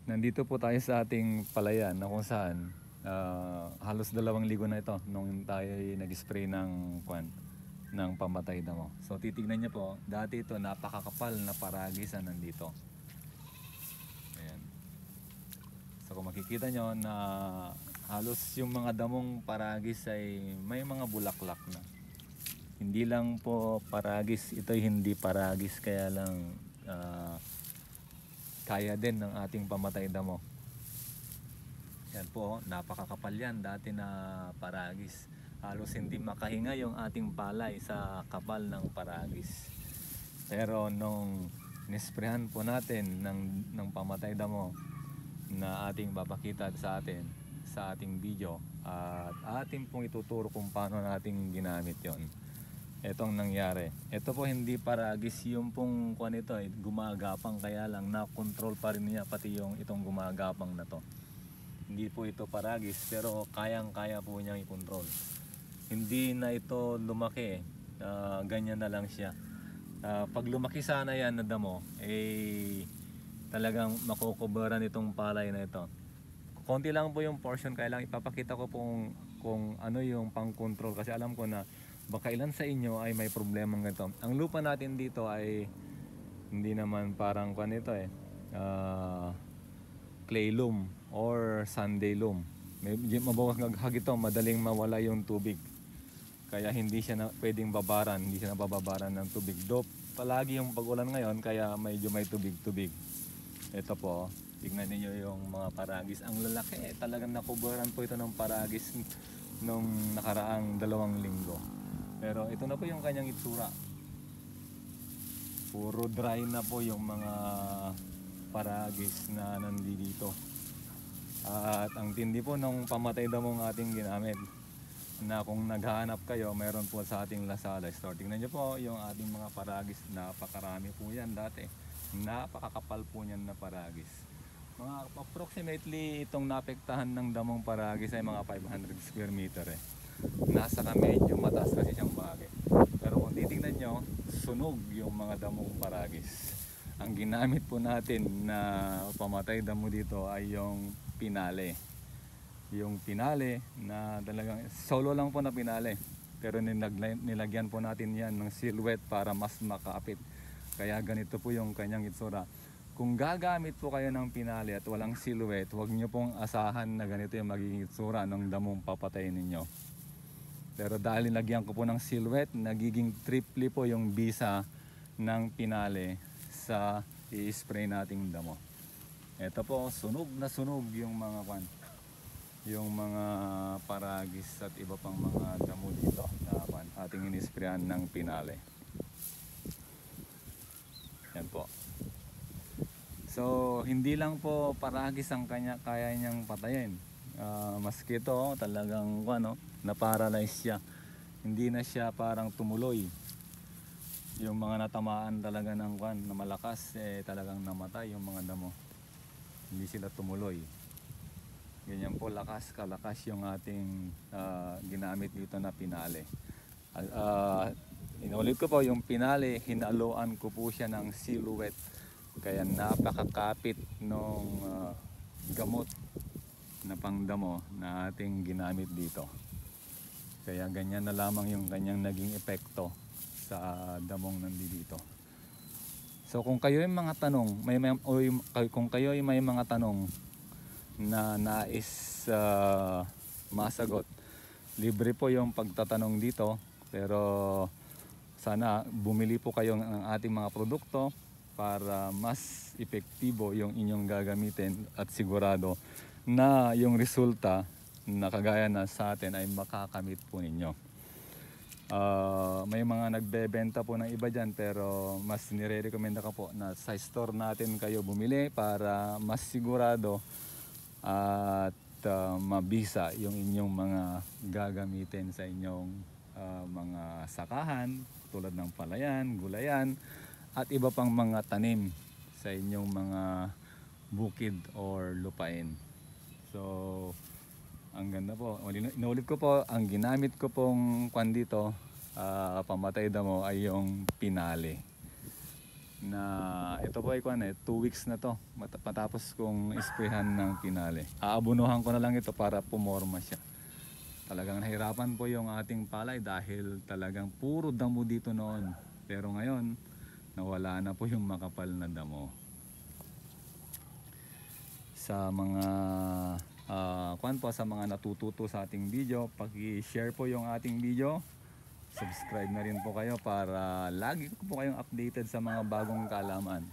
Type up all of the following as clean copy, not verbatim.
Nandito po tayo sa ating palayan na kung saan halos 2 linggo na ito nung tayo ay nag-spray ng pamatay damo. So titignan niyo po, dati ito napakakapal na paragis na nandito. Ayan. So kung makikita nyo na halos yung mga damong paragis ay may mga bulaklak na. Hindi lang po paragis, ito hindi paragis kaya lang kaya din ng ating pamatay damo. Yan po, napakakapal yan dati na paragis. Halos hindi makahinga yung ating palay sa kapal ng paragis. Pero nung nisprehan po natin ng pamatay damo na ating papakita sa atin sa ating video at ating pong ituturo kung paano nating ginamit yon. Etong nangyari. Ito po hindi paragis, yung pong kuan ito ay gumagapang, kaya lang na-control pa rin niya pati yung itong gumagapang na to. Hindi po ito paragis pero kayang-kaya po niyang i-control. Hindi na ito lumaki, ganyan na lang siya. Pag lumaki sana yan na damo, talagang makukubaran itong palay na ito. Konti lang po yung portion, kaya lang ipapakita ko kung ano yung pang-control kasi alam ko na baka ilan sa inyo ay may problema ng ganito. Ang lupa natin dito ay hindi naman parang kuan ito clay loam or sanday loam. Mabawas ito, madaling mawala yung tubig. Kaya hindi siya pwedeng babaran, hindi siya nabababaran ng tubig. Do palagi yung pag-ulan ngayon kaya medyo may tubig-tubig. Ito po, tignan niyo yung mga paragis. Ang lalaki, talagang nakuburan po ito ng paragis nung nakaraang 2 linggo. Pero ito na po yung kanyang itsura. Puro dry na po yung mga paragis na nandito. At ang tindi po ng pamatay damong ating ginamit. Na kung naghahanap kayo, mayroon po sa ating Lazada store. Tingnan nyo po yung ating mga paragis. Napakarami po yan dati. Napakakapal po yan na paragis. Mga approximately itong napektahan ng damong paragis ay mga 500 square meter Nasa ka medyo mataas kasi siyang bagay. Pero kung titingnan nyo, sunog yung mga damong paragis. Ang ginamit po natin na pamatay damo dito ay yung pinale. Yung pinale na talagang solo lang po na pinale. Pero nilagyan po natin yan ng silhouette para mas makapit. Kaya ganito po yung kanyang itsura. Kung gagamit po kayo ng pinali at walang silhouette, huwag nyo pong asahan na ganito yung magiging itsura ng damong papatayin ninyo. Pero dahil nilagyan ko po ng silhouette, nagiging triple po yung bisa ng pinali sa i-spray nating damo. Ito po, sunog na sunog yung mga paragis at iba pang mga damo dito na ating in-sprayan ng pinali. Yan po. So hindi lang po paragis ang kaya niyang patayin. Maski ito talagang na-paralyze siya. Hindi na siya parang tumuloy. Yung mga natamaan talaga ng na malakas talagang namatay yung mga damo. Hindi sila tumuloy. Ganyan po kalakas yung ating ginamit dito na pinali. Inulit ko po yung pinali, hinaluan ko po siya ng silhouette. Kaya napakakapit nung gamot na pangdamo na ating ginamit dito. Kaya ganyan na lamang yung kanyang naging epekto sa damong nandito. So kung kayo ay mga tanong, kung kayo ay may mga tanong na nais masagot, libre po yung pagtatanong dito. Pero sana bumili po kayo ng ating mga produkto para mas epektibo yung inyong gagamitin at sigurado na yung resulta na kagaya na sa atin ay makakamit po ninyo. May mga nagbebenta po ng iba dyan pero mas nire-recommenda ko po na sa store natin kayo bumili para mas sigurado at mabisa yung inyong mga gagamitin sa inyong mga sakahan tulad ng palayan, gulayan at iba pang mga tanim sa inyong mga bukid or lupain. So ang ganda po. Inulit ko po, ang ginamit ko pong dito pamatay damo ay yung pinali. na ito po ay 2 weeks na to matapos kong isprehan ng pinali. Aabunuhan ko na lang ito para pumorma siya. Talagang nahirapan po yung ating palay dahil talagang puro damo dito noon, pero ngayon nawala na po yung makapal na damo. Sa mga sa mga natututo sa ating video, paki-share po yung ating video. Subscribe na rin po kayo para lagi po kayong updated sa mga bagong kaalaman.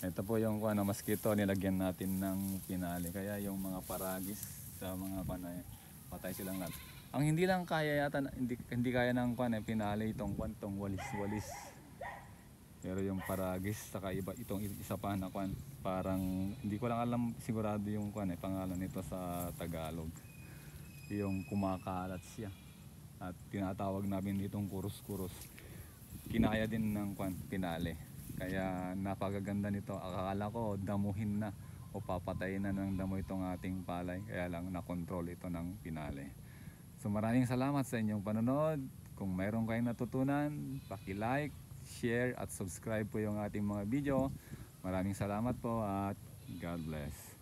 Ito po yung mosquito, nilagyan natin ng pinali. Kaya yung mga paragis sa mga patay silang lahat. Ang hindi lang kaya yata, hindi kaya ng pinali itong walis-walis. Pero yung paragis, saka itong isa pa na parang hindi ko lang alam sigurado yung pangalan nito sa Tagalog. Yung kumakalat siya. At tinatawag namin itong kurus-kurus. Kinaya din ng pinali. Kaya napakaganda nito. Akala ko damuhin na o papatayin na ng damo itong ating palay. Kaya lang nakontrol ito ng pinali. So maraming salamat sa inyong panonood. Kung mayroon kayong natutunan, paki-like, share at subscribe po yung ating mga video. Maraming salamat po at God bless.